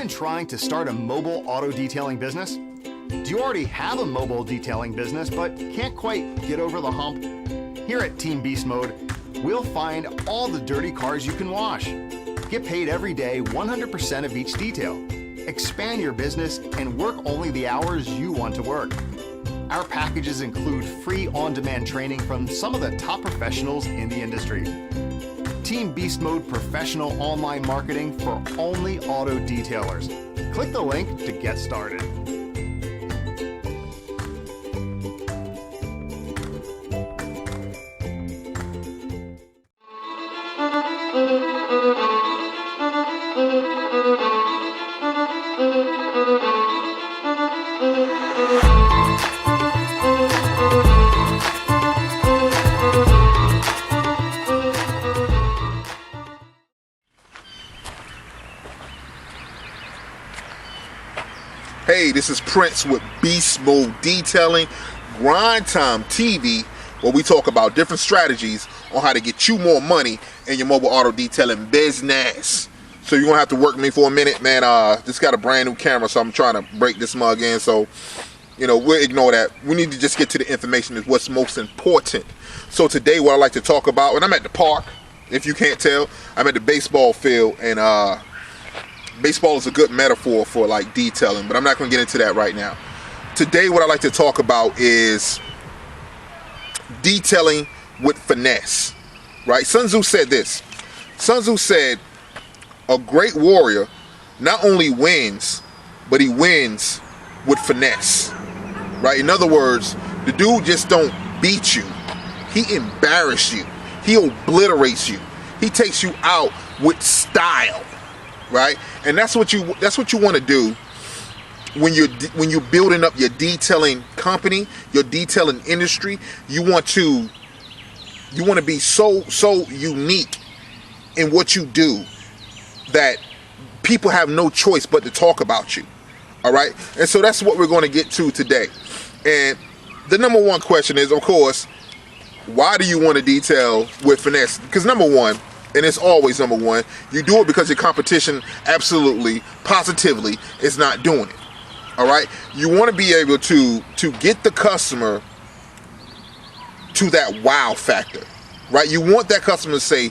been trying to start a mobile auto detailing business? Do you already have a mobile detailing business but can't quite get over the hump? Here at Team Beast Mode, we'll find all the dirty cars you can wash. Get paid every day 100% of each detail. Expand your business and work only the hours you want to work. Our packages include free on-demand training from some of the top professionals in the industry. Team Beast Mode professional online marketing for only auto detailers. Click the link to get started. Hey, this is Prince with Beast Mode Detailing, Grind Time TV, where we talk about different strategies on how to get you more money in your mobile auto detailing business. So you're gonna have to work with me for a minute, man. This got a brand new camera, so I'm trying to break this mug in. So, we'll ignore that. We need to just get to the information is what's most important. So today, what I like to talk about, and I'm at the park, if you can't tell, I'm at the baseball field, and baseball is a good metaphor for like detailing, but I'm not going to get into that right now. Today, what I like to talk about is detailing with finesse, right? Sun Tzu said this. Sun Tzu said, a great warrior not only wins, but he wins with finesse, right? In other words, the dude just don't beat you. He embarrasses you. He obliterates you. He takes you out with style. Right, and that's what you want to do when you're building up your detailing company, your detailing industry. You want to be so unique in what you do that people have no choice but to talk about you. All right, and so that's what we're going to get to today. And the number one question is, of course, why do you want to detail with finesse? Because number one, and it's always number one, you do it because your competition absolutely, positively is not doing it. All right? You want to be able to get the customer to that wow factor, right? You want that customer to say,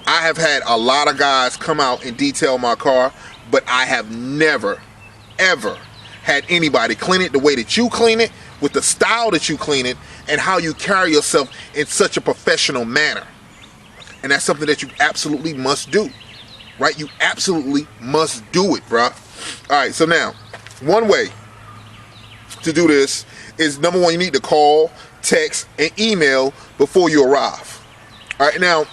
I have had a lot of guys come out and detail my car, but I have never, ever had anybody clean it the way that you clean it, with the style that you clean it, and how you carry yourself in such a professional manner. And that's something that you absolutely must do, right? You absolutely must do it, bruh. All right, so now, one way to do this is, number one, you need to call, text, and email before you arrive. All right, now,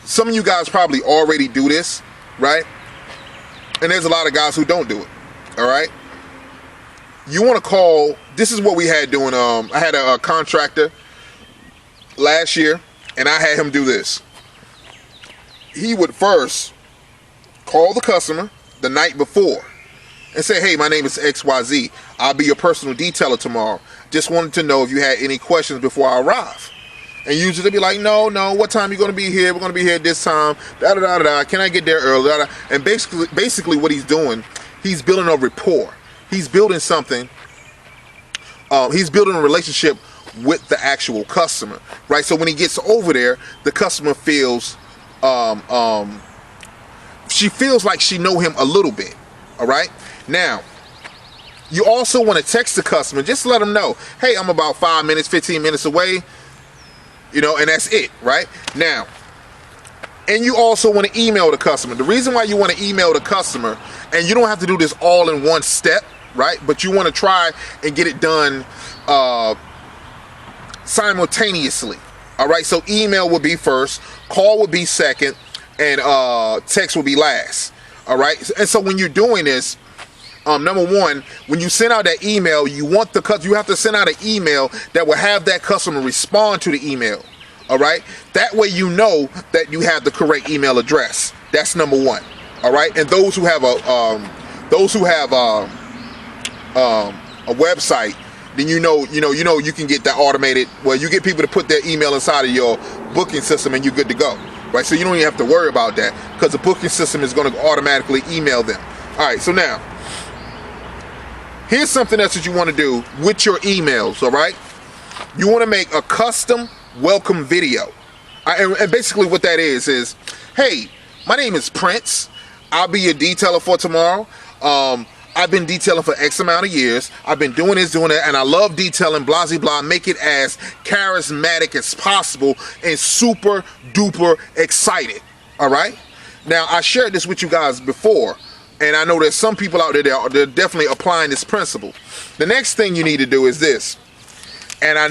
some of you guys probably already do this, right? And there's a lot of guys who don't do it, all right? You want to call, this is what we had doing, I had a contractor last year, and I had him do this. He would first call the customer the night before and say, hey, my name is XYZ. I'll be your personal detailer tomorrow. Just wanted to know if you had any questions before I arrive. And usually they'll be like, no, what time are you going to be here? We're going to be here at this time. Da-da-da-da-da. Can I get there early? Da-da. And basically what he's doing, he's building a rapport. He's building something. He's building a relationship with the actual customer, right? So when he gets over there, the customer feels, she feels like she know him a little bit, all right? Now, you also want to text the customer, just to let them know, hey, I'm about 5 minutes, 15 minutes away, and that's it, right? Now, and you also want to email the customer. The reason why you want to email the customer, and you don't have to do this all in one step, right? But you want to try and get it done, simultaneously. All right, so email would be first, call would be second, and text would be last. All right, and so when you're doing this, number one, when you send out that email, you have to send out an email that will have that customer respond to the email. All right, that way you know that you have the correct email address. That's number one. All right, and those who have a website, then you can get that automated, where you get people to put their email inside of your booking system and you're good to go. right? So you don't even have to worry about that because the booking system is going to automatically email them. All right, so now, here's something else that you want to do with your emails, all right? You want to make a custom welcome video. And basically what that is, hey, my name is Prince. I'll be your detailer for tomorrow. I've been detailing for X amount of years. I've been doing this, doing that, and I love detailing, blah, blah, blah. Make it as charismatic as possible and super duper excited, all right? Now, I shared this with you guys before, and I know there's some people out there that are definitely applying this principle. The next thing you need to do is this, and I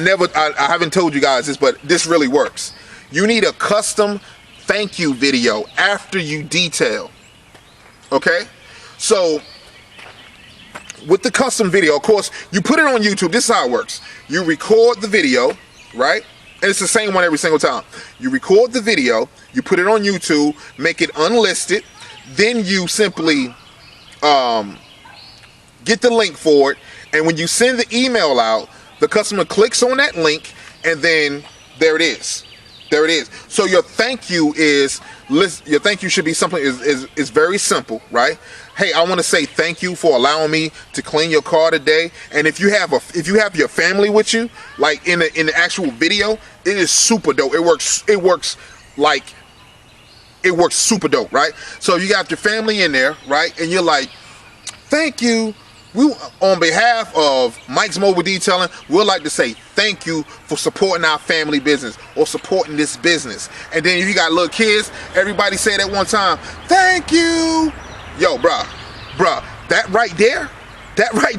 haven't told you guys this, but this really works. You need a custom thank you video after you detail, okay? So, with the custom video, of course, you put it on YouTube. This is how it works. You record the video, right? And it's the same one every single time. You record the video, you put it on YouTube, make it unlisted, then you simply get the link for it, and when you send the email out, the customer clicks on that link, and then there it is. There it is. So your thank you should be something is very simple, right? Hey, I want to say thank you for allowing me to clean your car today. And if you have your family with you, like in the actual video, it is super dope. It works super dope, right? So you got your family in there, right? And you're like, thank you. On behalf of Mike's Mobile Detailing, we'd like to say thank you for supporting our family business or supporting this business. And then if you got little kids, everybody say it at one time, thank you. Yo, bruh, that right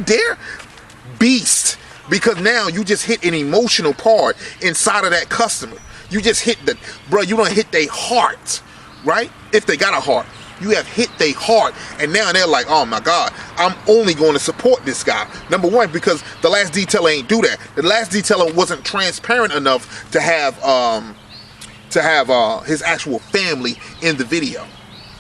there, beast. Because now you just hit an emotional part inside of that customer. You just hit you don't hit their heart, right? If they got a heart. You have hit their heart, and now they're like, oh my God, I'm only going to support this guy. Number one, because the last detailer ain't do that. The last detailer wasn't transparent enough to have his actual family in the video,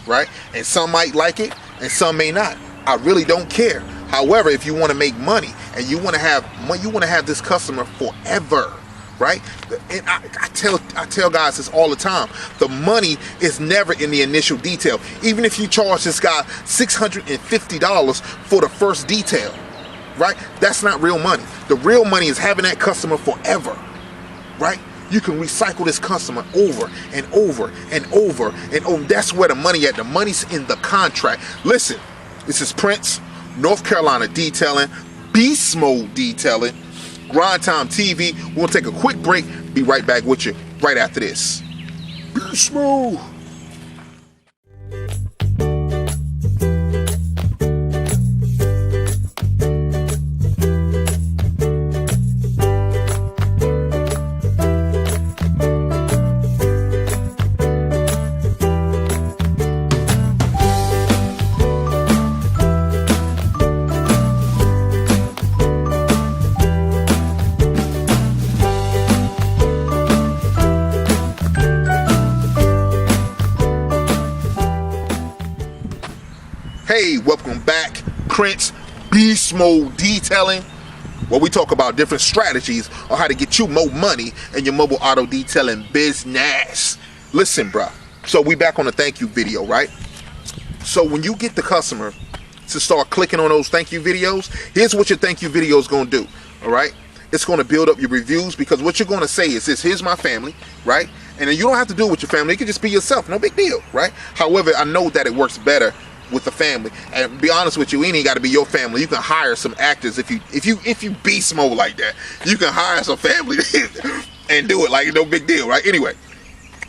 right? And some might like it, and some may not. I really don't care. However, if you want to make money and you want to have this customer forever, right? And I tell guys this all the time. The money is never in the initial detail. Even if you charge this guy $650 for the first detail, right? That's not real money. The real money is having that customer forever, right? You can recycle this customer over and over and over and over. That's where the money at. The money's in the contract. Listen, this is Prince, North Carolina Detailing, Beast Mode Detailing, Grind Time TV. We'll take a quick break. Be right back with you right after this. Beast Mode. Hey, welcome back. Prince, Beast Mode Detailing, where we talk about different strategies on how to get you more money in your mobile auto detailing business. Listen, bruh. So we back on the thank you video, right? So when you get the customer to start clicking on those thank you videos, here's what your thank you video is going to do, all right? It's going to build up your reviews, because what you're going to say is this: here's my family, right? And then you don't have to do it with your family. You can just be yourself. No big deal, right? However, I know that it works better with the family. And be honest with you, it ain't got to be your family. You can hire some actors if you beast mode like that. You can hire some family and do it like no big deal, right? Anyway,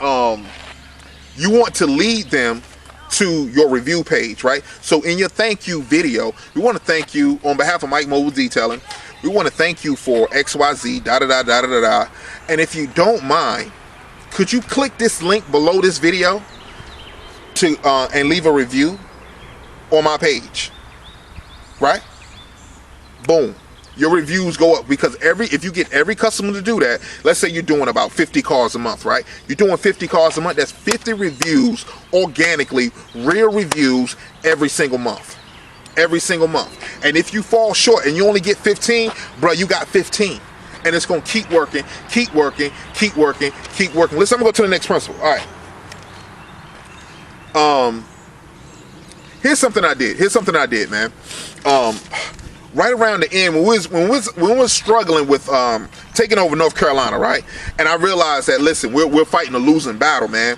you want to lead them to your review page, right? So in your thank you video, we want to thank you on behalf of Mike Mobile Detailing. We want to thank you for XYZ, da da da da da da. And if you don't mind, could you click this link below this video to and leave a review on my page, right? Boom. Your reviews go up, because if you get every customer to do that, let's say you're doing about 50 cars a month, right? You're doing 50 cars a month. That's 50 reviews organically, real reviews every single month. Every single month. And if you fall short and you only get 15, bro, you got 15. And it's going to keep working, keep working, keep working, keep working. Listen, I'm going to go to the next principle. All right. Here's something I did, man. Right around the end, when we was struggling with taking over North Carolina, right? And I realized that, listen, we're fighting a losing battle, man.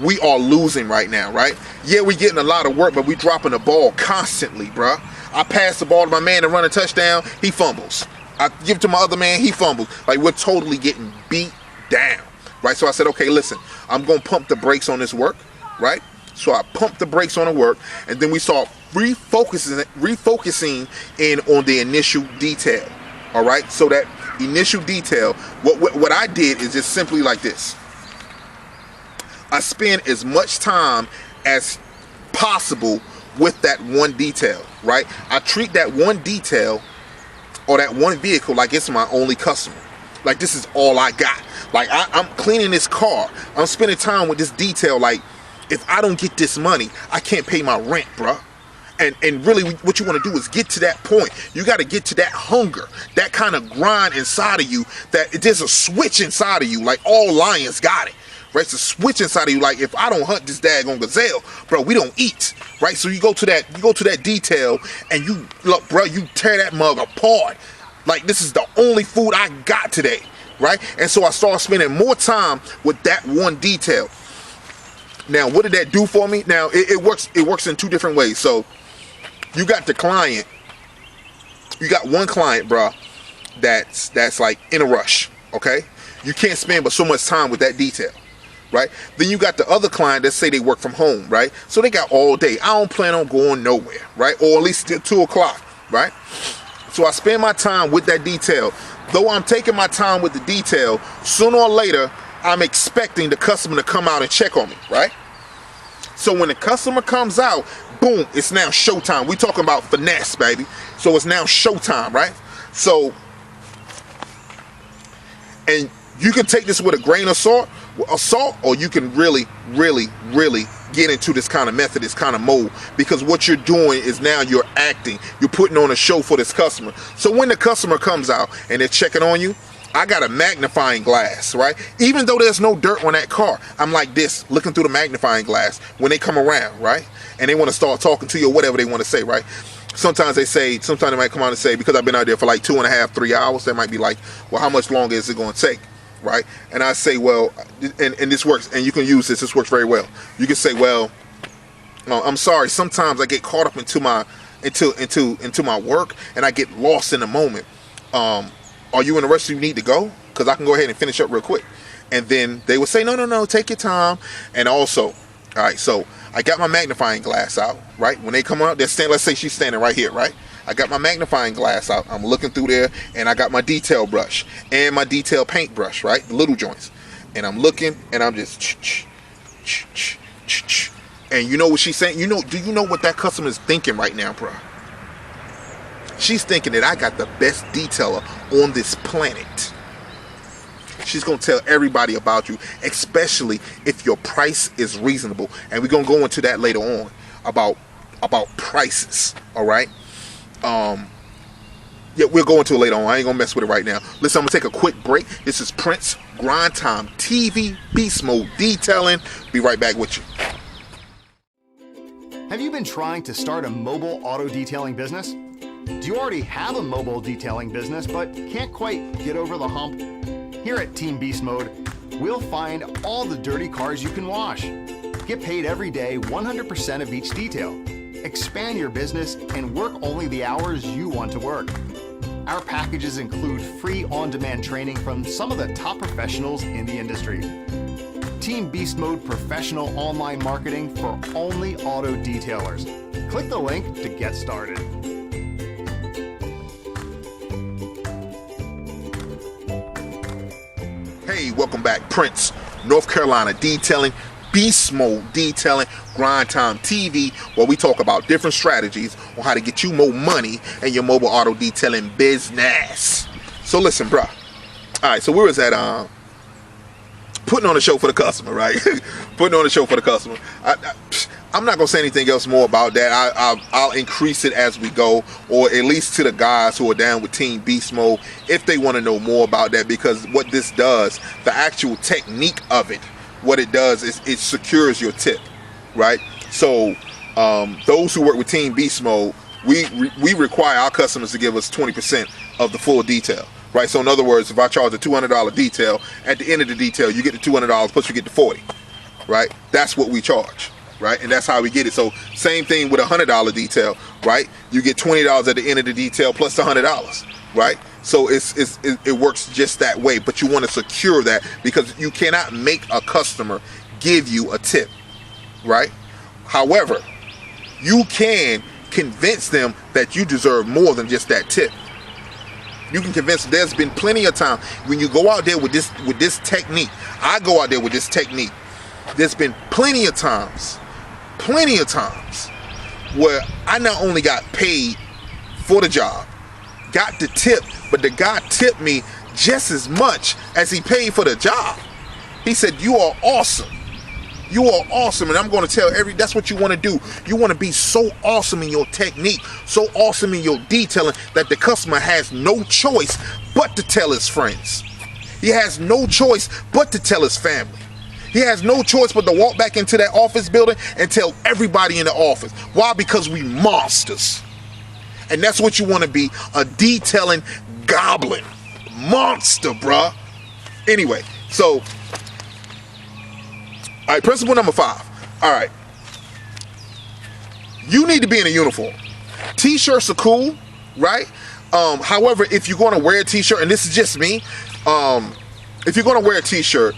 We are losing right now, right? Yeah, we getting a lot of work, but we dropping the ball constantly, bruh. I pass the ball to my man to run a touchdown, he fumbles. I give it to my other man, he fumbles. Like, we're totally getting beat down, right? So I said, okay, listen, I'm going to pump the brakes on this work, right? So I pumped the brakes on the work, and then we start refocusing in on the initial detail, all right? So that initial detail, what I did is just simply like this. I spend as much time as possible with that one detail, right? I treat that one detail or that one vehicle like it's my only customer. Like, this is all I got. Like, I'm cleaning this car. I'm spending time with this detail. Like, if I don't get this money, I can't pay my rent, bruh. And really, what you want to do is get to that point. You got to get to that hunger, that kind of grind inside of you, that there's a switch inside of you. Like, all lions got it. Right, it's a switch inside of you. Like, if I don't hunt this daggone gazelle, bro, we don't eat. Right, so you go to that detail, and you look, bro, you tear that mug apart. Like, this is the only food I got today, right? And so I started spending more time with that one detail. Now, what did that do for me? Now, it works in two different ways. So you got the client, you got one client, bro, that's like in a rush. Okay, you can't spend but so much time with that detail. Right? Then you got the other client that say they work from home, right? So they got all day. I don't plan on going nowhere, right? Or at least till 2 o'clock, right? So I spend my time with that detail. Though I'm taking my time with the detail, sooner or later, I'm expecting the customer to come out and check on me, right? So when the customer comes out, boom, it's now showtime. We talking about finesse, baby. So it's now showtime, right? So, and you can take this with a grain of salt, or you can really, really, really get into this kind of method, this kind of mode, because what you're doing is now you're acting, you're putting on a show for this customer. So when the customer comes out and they're checking on you, I got a magnifying glass, right? Even though there's no dirt on that car, I'm like this, looking through the magnifying glass when they come around, right? And they want to start talking to you or whatever they want to say, right? Sometimes they might come out and say, because I've been out there for like 2.5, 3 hours, they might be like, well, how much longer is it going to take? Right? And I say, well, and this works, and you can use this works very well. You can say, well, I'm sorry, sometimes I get caught up into my work and I get lost in the moment. Are you in a rush? You need to go? Because I can go ahead and finish up real quick. And then they would say, no, take your time. And also, all right, so I got my magnifying glass out, right? When they come out, let's say she's standing right here, right? I got my magnifying glass out. I'm looking through there, and I got my detail brush and my detail paint brush, right? The little joints. And I'm looking, and I'm just and you know what she's saying? Do you know what that customer is thinking right now, bro? She's thinking that I got the best detailer on this planet. She's going to tell everybody about you, especially if your price is reasonable. And we're going to go into that later on about prices, all right? Yeah, we'll go into it later on. I ain't gonna mess with it right now. Listen, I'm gonna take a quick break. This is Prince, Grind Time TV, Beast Mode Detailing. Be right back with you. Have you been trying to start a mobile auto detailing business? Do you already have a mobile detailing business but can't quite get over the hump? Here at Team Beast Mode, we'll find all the dirty cars you can wash. Get paid every day 100% of each detail. Expand your business and work only the hours you want to work. Our packages include free on-demand training from some of the top professionals in the industry. Team Beast Mode professional online marketing for only auto detailers. Click the link to get started. Hey, welcome back. Prince, North Carolina Detailing, Beast Mode Detailing, Grind Time TV, where we talk about different strategies on how to get you more money in your mobile auto detailing business. So listen, bro. All right, so we was at putting on a show for the customer, right? Putting on a show for the customer. I'm not gonna say anything else more about that. I'll increase it as we go, or at least to the guys who are down with Team Beast Mode, if they want to know more about that, because what this does, the actual technique of it, what it does is it secures your tip, right? So those who work with Team Beast Mode, we require our customers to give us 20% of the full detail, right? So in other words, if I charge a $200 detail, at the end of the detail, you get the $200 plus you get the 40, right? That's what we charge, right? And that's how we get it. So same thing with a $100 detail, right? You get $20 at the end of the detail plus the $100, right? So it works just that way, but you want to secure that because you cannot make a customer give you a tip, right? However, you can convince them that you deserve more than just that tip. You can convince them. There's been plenty of time when you go out there with this technique. I go out there with this technique. There's been plenty of times where I not only got paid for the job, got the tip, but the guy tipped me just as much as he paid for the job. He said, "You are awesome. You are awesome." And I'm going to tell that's what you want to do. You want to be so awesome in your technique, so awesome in your detailing that the customer has no choice but to tell his friends. He has no choice but to tell his family. He has no choice but to walk back into that office building and tell everybody in the office. Why? Because we monsters. And that's what you want to be, a detailing goblin. Monster, bruh. Anyway, so, all right, principle number 5. All right. You need to be in a uniform. T-shirts are cool, right? However, if you're going to wear a T-shirt, and this is just me, if you're going to wear a T-shirt,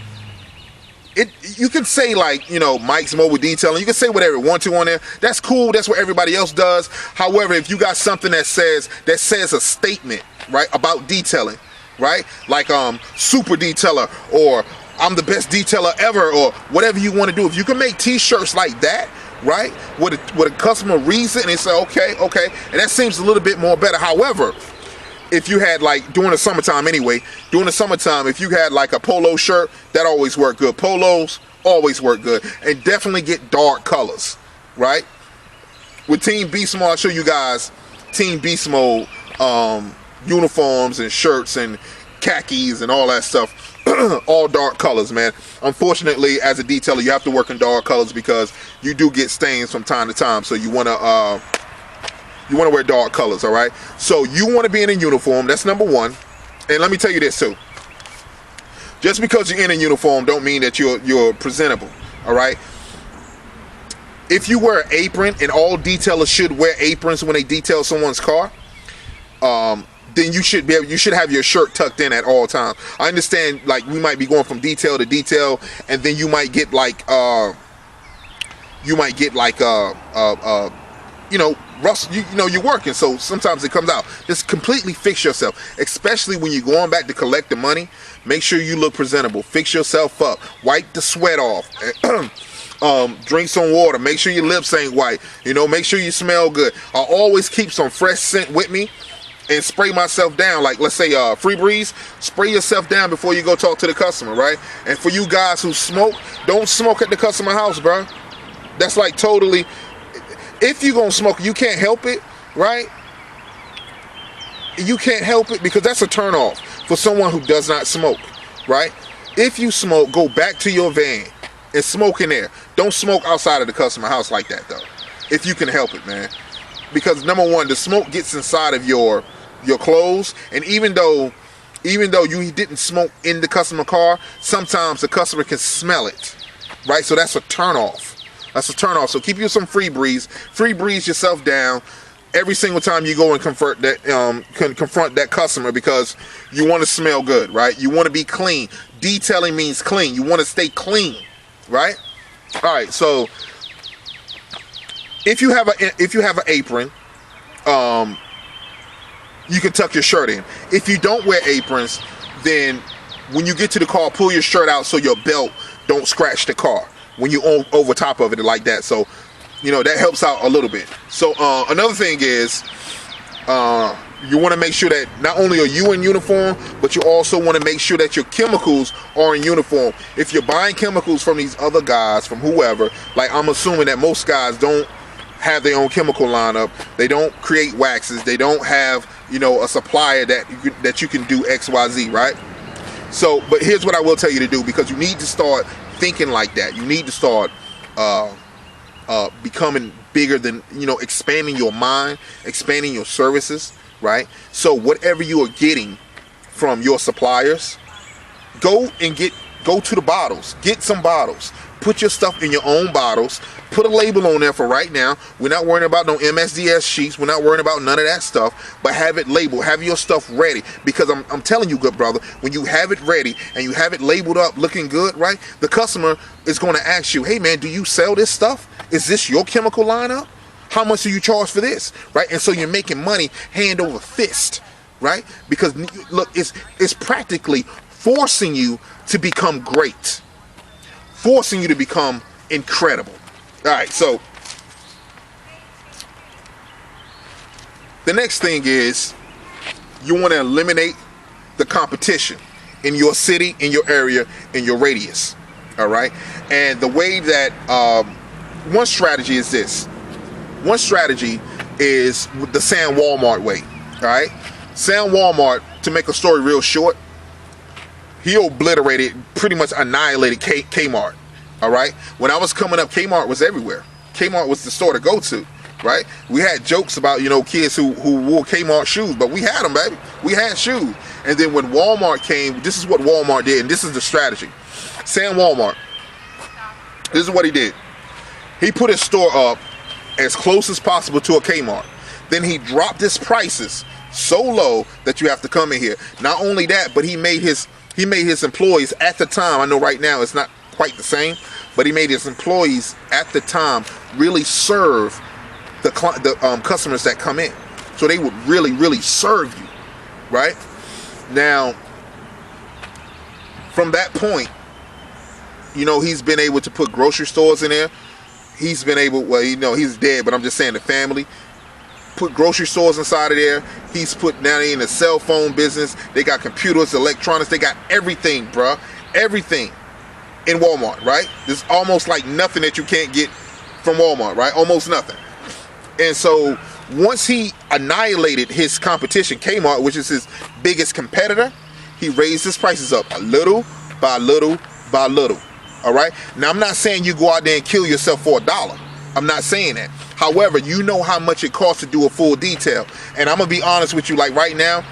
you can say, like, you know, Mike's Mobile Detailing. You can say whatever you want to on there. That's cool. That's what everybody else does. However, if you got something that says a statement, right, about detailing, right, like super detailer, or I'm the best detailer ever, or whatever you want to do. If you can make T-shirts like that, right, where a customer reads it and they say, okay, and that seems a little bit more better. However, if you had, like, during the summertime, if you had like a polo shirt, that always worked good. Polos always work good, and definitely get dark colors, right? With Team Beast Mode, I'll show you guys Team Beast Mode uniforms and shirts and khakis and all that stuff. All dark colors, man. Unfortunately, as a detailer, you have to work in dark colors because you do get stains from time to time. So you want to wear dark colors, all right? So you want to be in a uniform. That's number 1. And let me tell you this too. Just because you're in a uniform don't mean that you're presentable, all right? If you wear an apron, and all detailers should wear aprons when they detail someone's car, then you should have your shirt tucked in at all times. I understand, like, we might be going from detail to detail, and then you might get like rust, you're working, so sometimes it comes out. Just completely fix yourself, especially when you're going back to collect the money. Make sure you look presentable. Fix yourself up. Wipe the sweat off. Drink some water. Make sure your lips ain't white. Make sure you smell good. I always keep some fresh scent with me and spray myself down. Like, let's say Free Breeze, spray yourself down before you go talk to the customer, right? And for you guys who smoke, don't smoke at the customer house, bro. That's like totally... If you're going to smoke, you can't help it, right? You can't help it because that's a turnoff for someone who does not smoke, right? If you smoke, go back to your van and smoke in there. Don't smoke outside of the customer house like that, though, if you can help it, man. Because number 1, the smoke gets inside of your clothes, and even though you didn't smoke in the customer car, sometimes the customer can smell it, right? So that's a turnoff. That's a turn off. So keep you some Free Breeze yourself down every single time you go and confront that customer, because you want to smell good, right? You want to be clean. Detailing means clean. You want to stay clean, right? All right. So if you have an apron, you can tuck your shirt in. If you don't wear aprons, then when you get to the car, pull your shirt out so your belt don't scratch the car when you over top of it like that. So, that helps out a little bit. So another thing is, you want to make sure that not only are you in uniform, but you also want to make sure that your chemicals are in uniform. If you're buying chemicals from these other guys, from whoever, like, I'm assuming that most guys don't have their own chemical lineup. They don't create waxes. They don't have, a supplier that you can do XYZ, right? So, but here's what I will tell you to do, because you need to start thinking like that. You need to start becoming bigger than, expanding your mind, expanding your services, right? So whatever you are getting from your suppliers, go to the bottles, get some bottles, put your stuff in your own bottles, put a label on there for right now. We're not worrying about no MSDS sheets, we're not worrying about none of that stuff, but have it labeled, have your stuff ready, because I'm telling you, good brother, when you have it ready and you have it labeled up looking good, right, the customer is going to ask you, hey man, do you sell this stuff? Is this your chemical lineup? How much do you charge for this, right? And so you're making money hand over fist, right? Because look, it's practically forcing you to become great, forcing you to become incredible. All right, so the next thing is you want to eliminate the competition in your city, in your area, in your radius. All right, and the way that one strategy is this. One strategy is the Sam Walmart way. All right, Sam Walmart, to make a story real short, he obliterated, pretty much annihilated Kmart. All right, when I was coming up, Kmart was everywhere. Kmart was the store to go to, right? We had jokes about, kids who wore Kmart shoes, but we had them, baby. We had shoes. And then when Walmart came, this is what Walmart did, and this is the strategy. Sam Walmart, this is what he did. He put his store up as close as possible to a Kmart. Then he dropped his prices so low that you have to come in here. Not only that, but he made his employees at the time, I know right now it's not quite the same, but he made his employees at the time really serve the customers that come in. So they would really, really serve you, right? Now, from that point, he's been able to put grocery stores in there. He's been able, well, he's dead, but I'm just saying the family, put grocery stores inside of there. He's put down in the cell phone business. They got computers, electronics, they got everything, bruh. Everything in Walmart, right? There's almost like nothing that you can't get from Walmart, right? Almost nothing. And so once he annihilated his competition, Kmart, which is his biggest competitor, he raised his prices up little by little by little. All right. Now, I'm not saying you go out there and kill yourself for $1. I'm not saying that. However, you know how much it costs to do a full detail. And I'm going to be honest with you, like right now,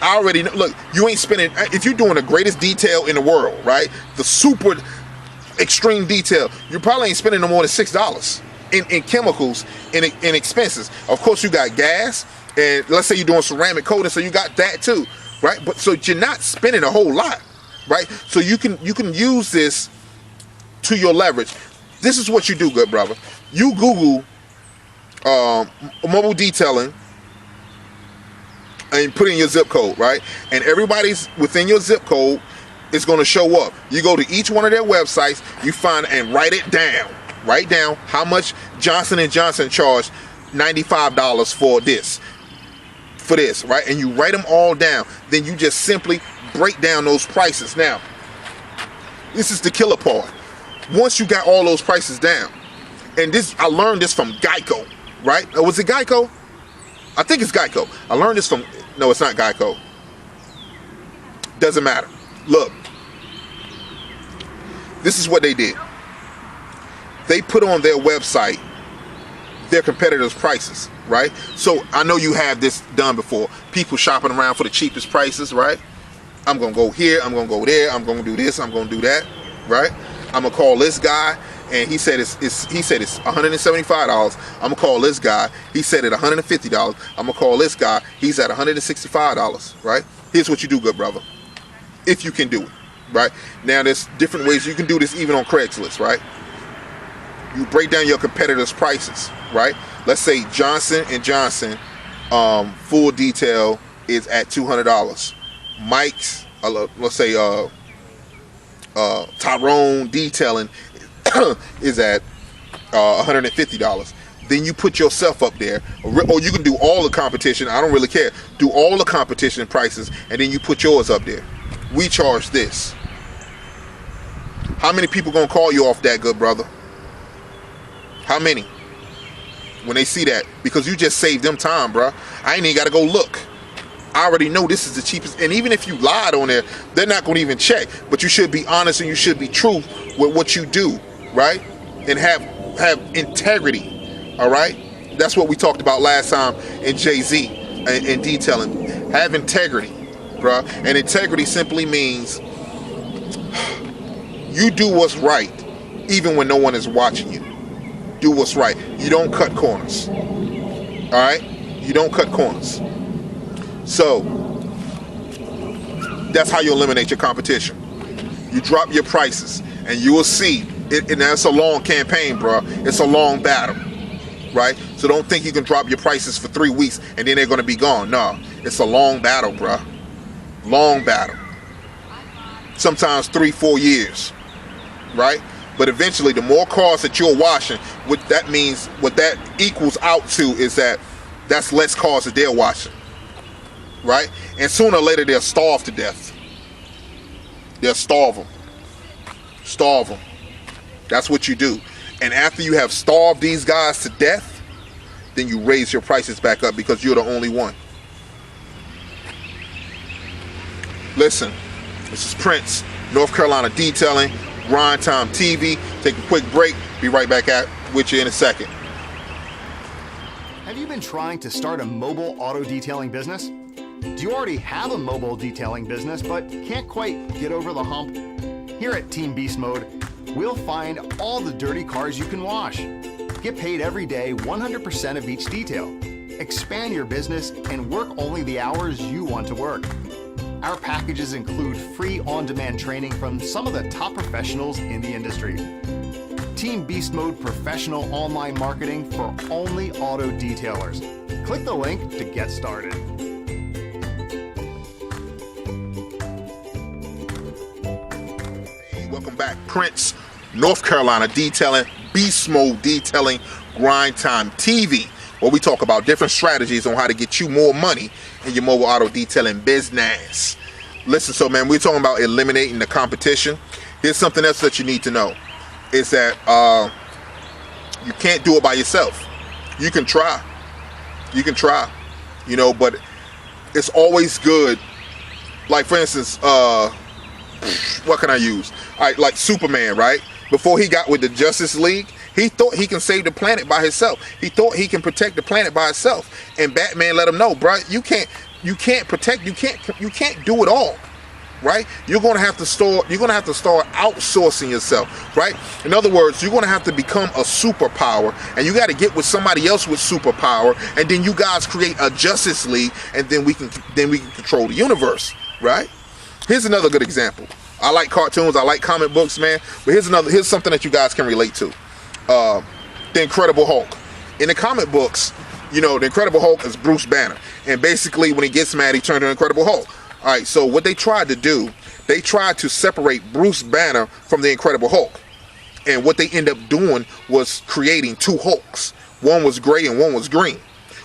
I already know, look, you ain't spending, if you're doing the greatest detail in the world, right? The super extreme detail, you probably ain't spending no more than $6 in chemicals and in expenses. Of course, you got gas, and let's say you're doing ceramic coating, so you got that too, right? But so you're not spending a whole lot, right? So you can use this to your leverage. This is what you do, good brother. You Google mobile detailing and put in your zip code, right? And everybody's within your zip code is going to show up. You go to each one of their websites, you find and write it down. Write down how much Johnson & Johnson charged $95 for this, right? And you write them all down. Then you just simply break down those prices. Now, this is the killer part. Once you got all those prices down, and this, I learned this from Geico, right? Or was it Geico? I think it's Geico. I learned this from, no, it's not Geico. Doesn't matter. Look, this is what they did. They put on their website their competitors' prices, right? So I know you have this done before. People shopping around for the cheapest prices, right? I'm going to go here, I'm going to go there, I'm going to do this, I'm going to do that, right? I'm going to call this guy, and he said it's $175. I'm going to call this guy. He said it $150. I'm going to call this guy. He's at $165, right? Here's what you do, good brother. If you can do it, right? Now, there's different ways you can do this even on Craigslist, right? You break down your competitors' prices, right? Let's say Johnson & Johnson full detail is at $200. Mike's, let's say Tyrone detailing is at $150. Then you put yourself up there, or you can do all the competition. I don't really care. Do all the competition prices, and then you put yours up there. We charge this. How many people gonna call you off that, good brother? How many? When they see that, because you just saved them time, bro. I ain't even gotta go look. I already know this is the cheapest. And even if you lied on there, they're not gonna even check. But you should be honest and you should be true with what you do, right? And have have integrity. All right, that's what we talked about last time in Jay-Z and detailing. Have integrity, bruh. And integrity simply means you do what's right even when no one is watching you. Do what's right. You don't cut corners. All right, you don't cut corners. So that's how you eliminate your competition. You drop your prices, and you will see it. And that's a long campaign, bro. It's a long battle, right? So don't think you can drop your prices for 3 weeks and then they're going to be gone. No, it's a long battle, bro. Long battle. Sometimes 3-4 years, right? But eventually, the more cars that you're washing, what that means, what that equals out to is that's less cars that they're washing, right? And sooner or later, they'll starve to death. They'll starve them. Starve them. That's what you do. And after you have starved these guys to death, then you raise your prices back up because you're the only one. Listen, this is Prince, North Carolina Detailing, Grind Time TV. Take a quick break. Be right back with you in a second. Have you been trying to start a mobile auto detailing business? Do you already have a mobile detailing business but can't quite get over the hump? Here at Team Beast Mode, we'll find all the dirty cars you can wash. Get paid every day 100% of each detail. Expand your business and work only the hours you want to work. Our packages include free on-demand training from some of the top professionals in the industry. Team Beast Mode professional online marketing for only auto detailers. Click the link to get started. Welcome back. Prince, North Carolina Detailing, Beast Mode Detailing, Grind Time TV, where we talk about different strategies on how to get you more money in your mobile auto detailing business. Listen, so man, we're talking about eliminating the competition. Here's something else that you need to know, is that you can't do it by yourself. You can try. You can try, but it's always good. Like, for instance, what can I use? All right, like Superman, right? Before he got with the Justice League, he thought he can save the planet by himself. He thought he can protect the planet by himself. And Batman let him know, bro, you can't protect, you can't do it all, right? You're gonna have to start outsourcing yourself, right? In other words, you're gonna have to become a superpower, and you got to get with somebody else with superpower, and then you guys create a Justice League, and then we can control the universe, right? Here's another good example. I like cartoons, I like comic books, man. But here's something that you guys can relate to. The Incredible Hulk. In the comic books, the Incredible Hulk is Bruce Banner. And basically, when he gets mad, he turns into Incredible Hulk. All right, so what they tried to do, they tried to separate Bruce Banner from the Incredible Hulk. And what they end up doing was creating two Hulks. One was gray and one was green.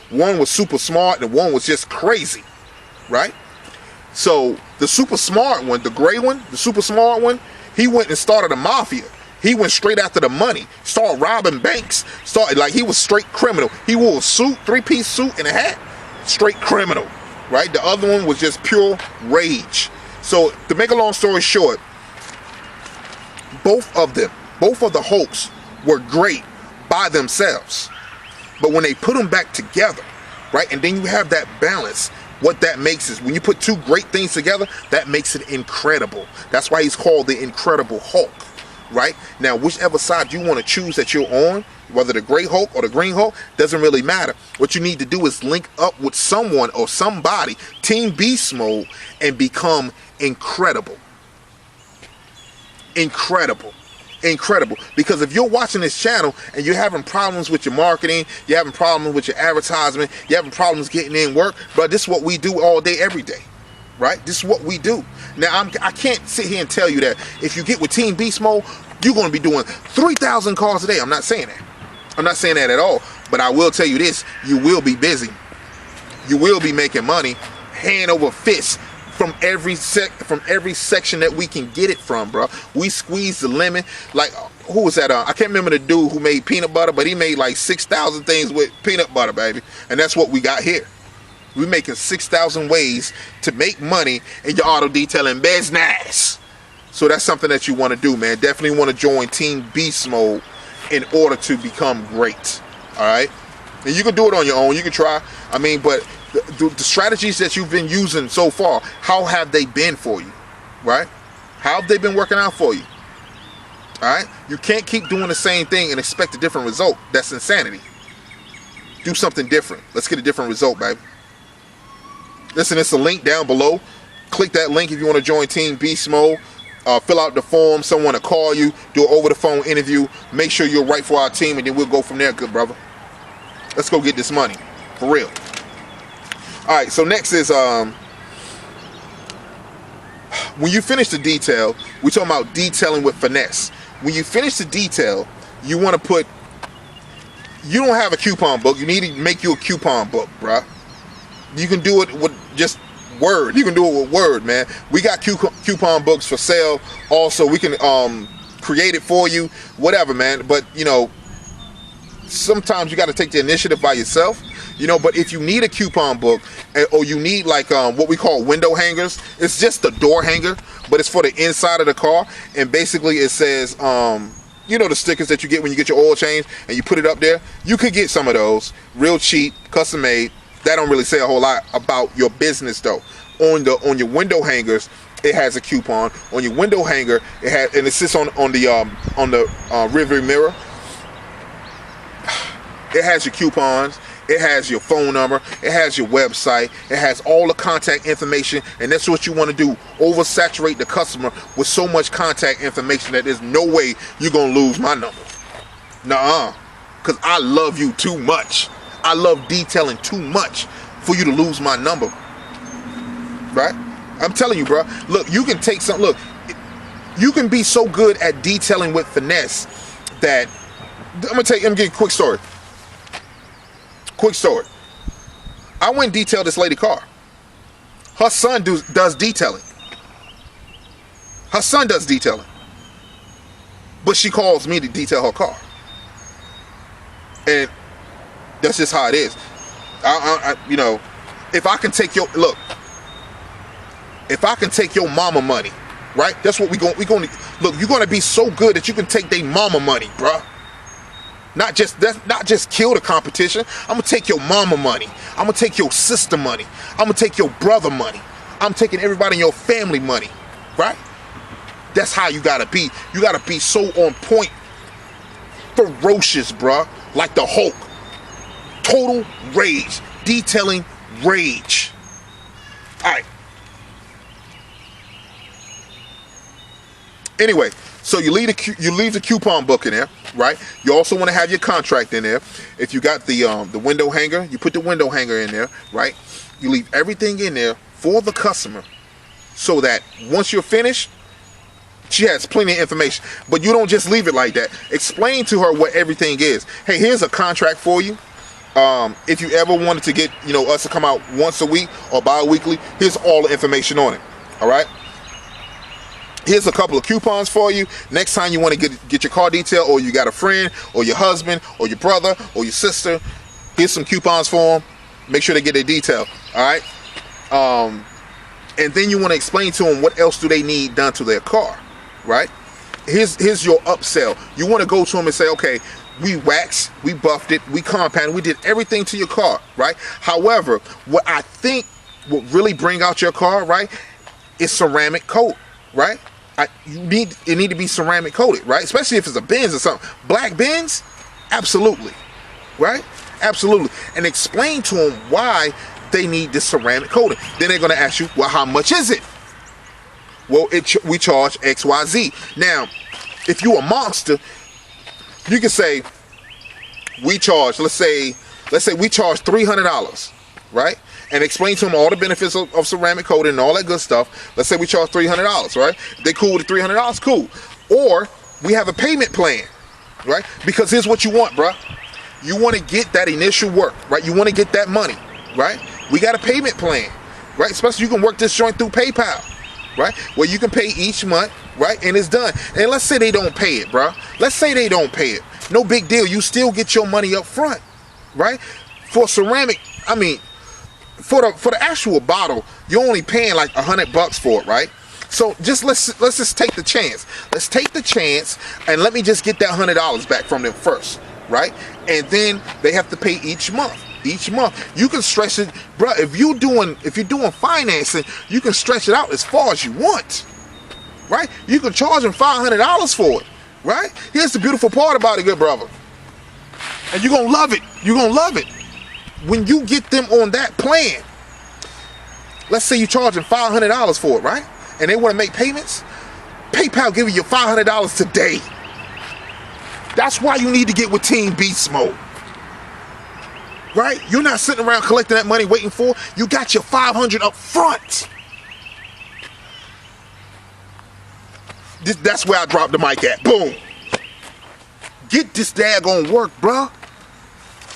One was super smart and one was just crazy, right? So the super smart one, the gray one, the super smart one, he went and started a mafia. He went straight after the money, started robbing banks, he was straight criminal. He wore a suit, 3-piece suit and a hat, straight criminal, right? The other one was just pure rage. So to make a long story short, both of the Hulks were great by themselves. But when they put them back together, right, and then you have that balance, what that makes is when you put two great things together, that makes it incredible. That's why he's called the Incredible Hulk, right? Now, whichever side you want to choose that you're on, whether the gray Hulk or the green Hulk, doesn't really matter. What you need to do is link up with someone or somebody, Team Beast Mode, and become incredible. Incredible. Incredible. Because if you're watching this channel and you're having problems with your marketing, you're having problems with your advertisement, you're having problems getting in work, but this is what we do all day, every day, right? This is what we do. Now, I can't sit here and tell you that if you get with Team Beast Mode, you're going to be doing 3,000 calls a day. I'm not saying that. I'm not saying that at all. But I will tell you this, you will be busy. You will be making money hand over fist from every section that we can get it from, bro. We squeeze the lemon. Like, who was that? I can't remember the dude who made peanut butter, but he made like 6,000 things with peanut butter, baby. And that's what we got here. We're making 6,000 ways to make money in your auto detailing business. So that's something that you want to do, man. Definitely want to join Team Beast Mode in order to become great. All right, and you can do it on your own. You can try. I mean, but the strategies that you've been using so far, how have they been for you? Right? How have they been working out for you? All right, you can't keep doing the same thing and expect a different result. That's insanity. Do something different. Let's get a different result, baby. Listen, it's a link down below. Click that link if you want to join Team Beast Mode. Fill out the form. Someone to call you. Do an over-the-phone interview. Make sure you're right for our team, and then we'll go from there, good brother. Let's go get this money. For real. All right, so next is... when you finish the detail, we're talking about detailing with finesse. When you finish the detail, you want to put... You don't have a coupon book. You need to make you a coupon book, bruh. You can do it with just Word. You can do it with Word, man. We got coupon books for sale. Also, we can create it for you, whatever, man. But, you know, sometimes you got to take the initiative by yourself. You know, but if you need a coupon book, or you need like what we call window hangers, it's just the door hanger, but it's for the inside of the car. And basically it says, you know, the stickers that you get when you get your oil change and you put it up there. You could get some of those real cheap, custom made. That don't really say a whole lot about your business though. On your window hangers, it has a coupon. On your window hanger, it has, and it sits on the rearview mirror. It has your coupons. It has your phone number. It has your website. It has all the contact information, and that's what you want to do. Oversaturate the customer with so much contact information that there's no way you're gonna lose my number. Nuh-uh, because I love you too much. I love detailing too much for you to lose my number. Right? I'm telling you, bro. Look, you can take some. Look, you can be so good at detailing with finesse that I'm gonna give you a quick story. Quick story. I went and detailed this lady car. Her son does detailing. Her son does detailing. But she calls me to detail her car. And that's just how it is. You know, if I can take your look, if I can take your mama money, right? That's what we going to look. You're going to be so good that you can take their mama money, bruh. Not just kill the competition. I'm gonna take your mama money. I'm gonna take your sister money. I'm gonna take your brother money. I'm taking everybody in your family money, right? That's how you gotta be. You gotta be so on point, ferocious, bruh, like the Hulk. Total rage, detailing rage. All right. Anyway, so you leave the coupon book in there, right? You also want to have your contract in there. If you got the window hanger, you put the window hanger in there, right? You leave everything in there for the customer, so that once you're finished, she has plenty of information. But you don't just leave it like that. Explain to her what everything is. Hey, here's a contract for you. If you ever wanted to get, you know, us to come out once a week or bi-weekly, here's all the information on it. All right. Here's a couple of coupons for you. Next time you want to get your car detailed, or you got a friend or your husband or your brother or your sister, here's some coupons for them. Make sure they get their detail. All right. And then you want to explain to them what else do they need done to their car, right? Here's your upsell. You want to go to them and say, okay, we waxed, we buffed it, we compounded, we did everything to your car, right? However, what I think will really bring out your car, right, is ceramic coat, right? It need to be ceramic coated, right? Especially if it's a Benz or something. Black Benz, absolutely, right? Absolutely. And explain to them why they need this ceramic coating. Then they're going to ask you, well, how much is it? Well, we charge XYZ. Now, if you a monster, you can say we charge, let's say we charge $300, right? And explain to them all the benefits of ceramic coating and all that good stuff. Let's say we charge $300, right? If they cool with the $300, cool. Or we have a payment plan, right? Because here's what you want, bruh. You want to get that initial work, right? You want to get that money, right? We got a payment plan, right? Especially you can work this joint through PayPal, right? Where you can pay each month, right? And it's done. And let's say they don't pay it, bruh. Let's say they don't pay it. No big deal. You still get your money up front, right? For ceramic, I mean, for the actual bottle, you're only paying like $100 for it, right? So let's just take the chance. Let's take the chance and let me just get that $100 back from them first, right? And then they have to pay each month. Each month you can stretch it, bro. If you're doing financing, you can stretch it out as far as you want, right? You can charge them $500 for it, right? Here's the beautiful part about it, good brother, and you're gonna love it. You're gonna love it when you get them on that plan. Let's say you're charging $500 for it, right? And they want to make payments. PayPal giving you $500 today. That's why you need to get with Team Beast Mode, right? You're not sitting around collecting that money waiting for. You got your $500 up front. That's where I dropped the mic at. Boom. Get this daggone work, bro. All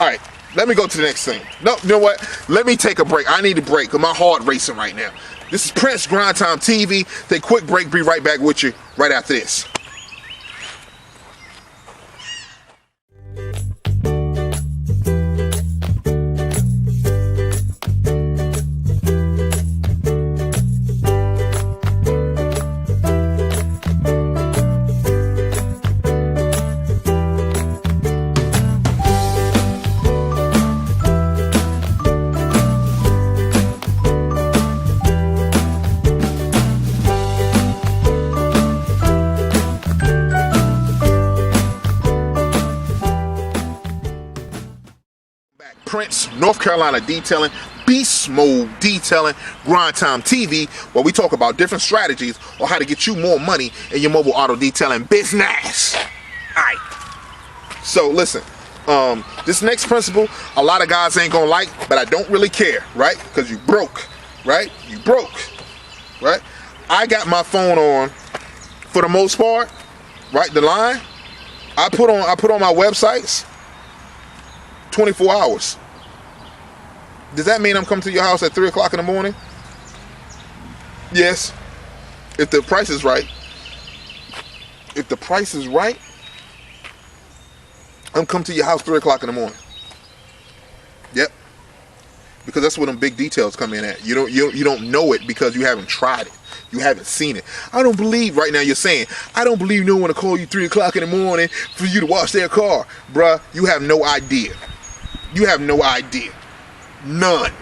right, let me go to the next thing. No, you know what? Let me take a break. I need a break because my heart racing right now. This is Prince Grind Time TV. Take a quick break. Be right back with you right after this. Prince, North Carolina Detailing, Beast Mode Detailing, Grind Time TV, where we talk about different strategies on how to get you more money in your mobile auto detailing business. Alright. So listen, this next principle, a lot of guys ain't gonna like, but I don't really care, right? Because you broke, right? You broke, right? I got my phone on, for the most part, right? The line, I put on my websites 24 hours. Does that mean I'm coming to your house at 3 o'clock in the morning? Yes. If the price is right. If the price is right, I'm coming to your house 3 o'clock in the morning. Yep. Because that's where them big details come in at. You don't know it because you haven't tried it. You haven't seen it. I don't believe right now you're saying, I don't believe no one to call you 3 o'clock in the morning for you to wash their car. Bruh, you have no idea. You have no idea. None.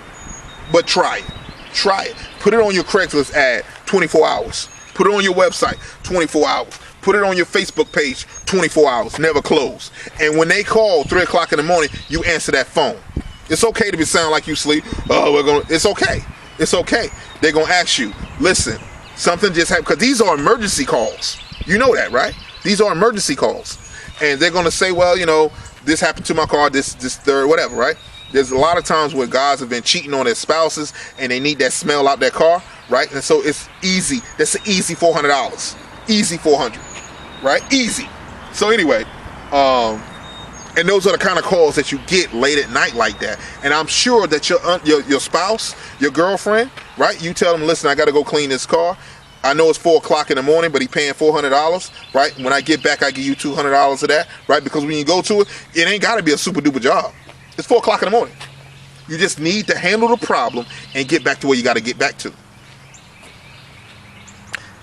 But try it. Try it. Put it on your Craigslist ad, 24 hours. Put it on your website, 24 hours. Put it on your Facebook page, 24 hours. Never close. And when they call 3 o'clock in the morning, you answer that phone. It's okay to be sound like you sleep. Oh, it's okay. It's okay. They're going to ask you, listen, something just happened. Because these are emergency calls. You know that, right? These are emergency calls. And they're going to say, well, you know, this happened to my car, this third, whatever, right? There's a lot of times where guys have been cheating on their spouses and they need that smell out their car, right? And so it's easy. That's an easy $400. Easy 400, right? Easy. So anyway, and those are the kind of calls that you get late at night like that. And I'm sure that your spouse, your girlfriend, right? You tell them, listen, I got to go clean this car. I know it's 4 o'clock in the morning, but he paying $400, right? When I get back, I give you $200 of that, right? Because when you go to it, it ain't got to be a super duper job. It's 4 o'clock in the morning. You just need to handle the problem and get back to where you got to get back to.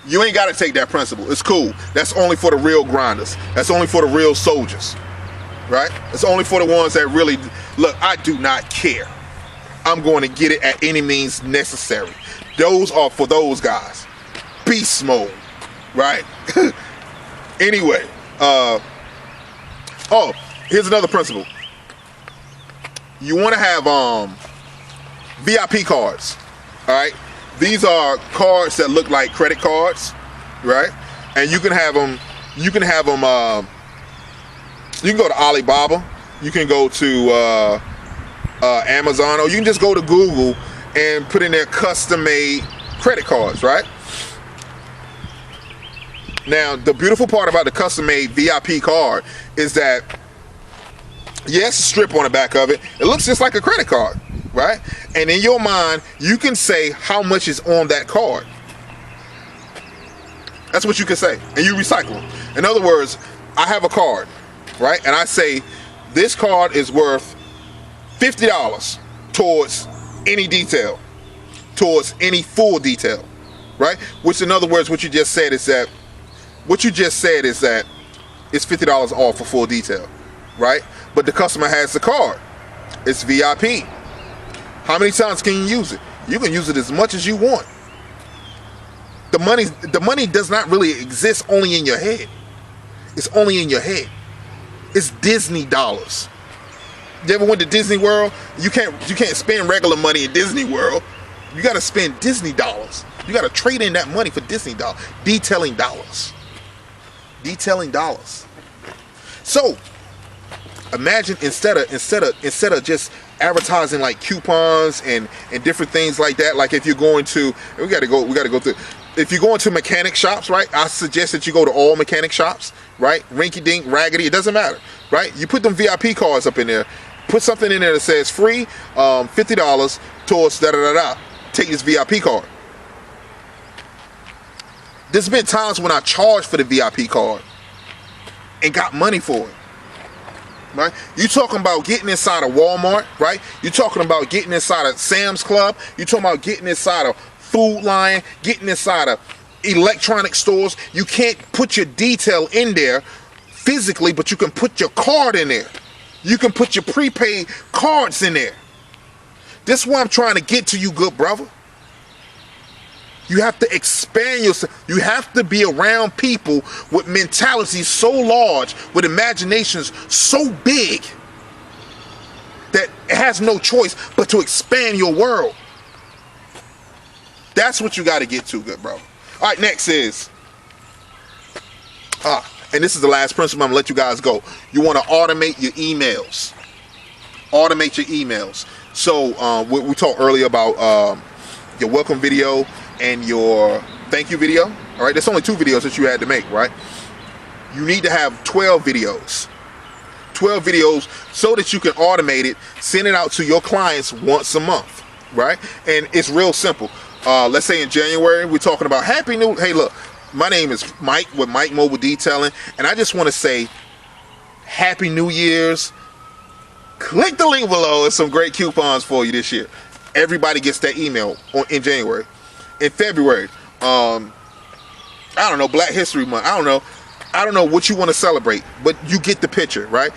You ain't got to take that principle. It's cool. That's only for the real grinders. That's only for the real soldiers, right? It's only for the ones that really, look, I do not care. I'm going to get it at any means necessary. Those are for those guys. Beast mode, right? Anyway, oh, here's another principle. You want to have VIP cards, all right? These are cards that look like credit cards, right? And you can have them. You can have them. You can go to Alibaba. You can go to Amazon, or you can just go to Google and put in their custom-made credit cards, right? Now, the beautiful part about the custom-made VIP card is that, yes, a strip on the back of it. It looks just like a credit card, right? And in your mind, you can say how much is on that card. That's what you can say, and you recycle them. In other words, I have a card, right? And I say, this card is worth $50 towards any detail, towards any full detail, right? Which, in other words, what you just said is that it's $50 off for full detail, right? But the customer has the card. It's VIP. How many times can you use it? You can use it as much as you want. The money does not really exist only in your head. It's only in your head. It's Disney dollars. You ever went to Disney World? You can't spend regular money in Disney World. You got to spend Disney dollars. You got to trade in that money for Disney dollars. Detailing dollars. Detailing dollars. So imagine instead of just advertising like coupons and different things like that. Like if you're going to, we got to go through. If you're going to mechanic shops, right? I suggest that you go to all mechanic shops, right? Rinky dink, raggedy, it doesn't matter, right? You put them VIP cards up in there. Put something in there that says free, $50 towards da-da-da-da. Take this VIP card. There's been times when I charged for the VIP card and got money for it, right? You talking about getting inside of Walmart, right? You talking about getting inside of Sam's Club. You talking about getting inside of Food Lion, getting inside of electronic stores. You can't put your detail in there physically, but you can put your card in there. You can put your prepaid cards in there. This is what I'm trying to get to you, good brother. You have to expand yourself. You have to be around people with mentalities so large, with imaginations so big, that it has no choice but to expand your world. That's what you got to get to, good bro. All right, next is, and this is the last principle. I'm going to let you guys go. You want to automate your emails. Automate your emails. So we talked earlier about your welcome video and your thank you video. All right, there's only 2 videos that you had to make, right? You need to have 12 videos. 12 videos so that you can automate it, send it out to your clients once a month, right? And it's real simple. Let's say in January, we're talking about hey, look, my name is Mike with Mike Mobile Detailing, and I just want to say Happy New Year's. Click the link below. It's some great coupons for you this year. Everybody gets that email in January. In February, I don't know, Black History Month. I don't know what you want to celebrate, but you get the picture, right?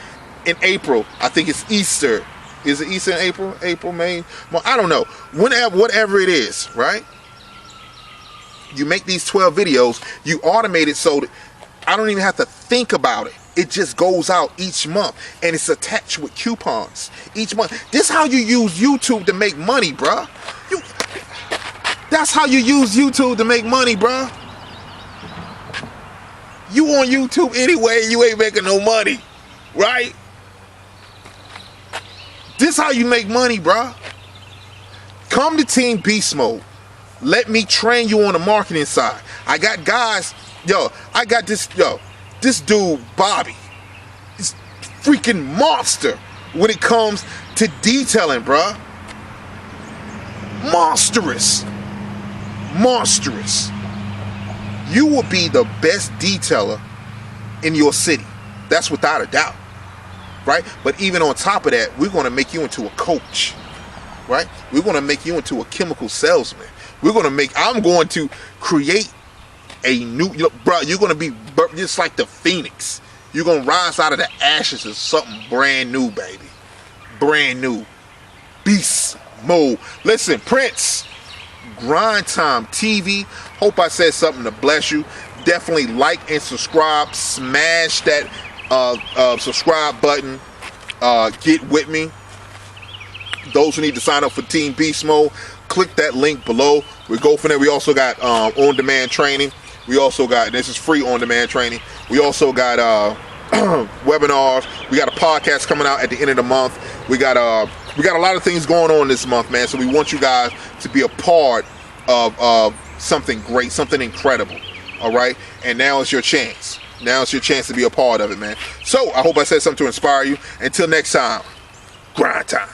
In April, I think it's Easter. Is it Easter in April? April, May? Well, I don't know. Whatever it is, right? You make these 12 videos, you automate it so that I don't even have to think about it. It just goes out each month, and it's attached with coupons each month. This is how you use YouTube to make money, bruh. That's how you use YouTube to make money, bruh. You on YouTube anyway, you ain't making no money, right? This how you make money, bruh. Come to Team Beast Mode. Let me train you on the marketing side. I got guys, this dude, Bobby, is freaking monster when it comes to detailing, bruh. Monstrous. You will be the best detailer in your city. That's without a doubt, right? But even on top of that, we're going to make you into a coach, right? We're going to make you into a chemical salesman. I'm going to create a new, bro, you're going to be just like the Phoenix. You're going to rise out of the ashes of something brand new, baby. Brand new. Beast Mode. Listen, Prince, Grind Time TV. Hope I said something to bless you. Definitely like and subscribe. Smash that subscribe button. Get with me. Those who need to sign up for Team Beast Mode, click that link below. We go from there. We also got on-demand training. We also got, this is free on-demand training. We also got webinars. We got a podcast coming out at the end of the month. We got a lot of things going on this month, man. So we want you guys to be a part of something great, something incredible. All right, and now it's your chance. Now it's your chance to be a part of it, man. So I hope I said something to inspire you. Until next time, grind time.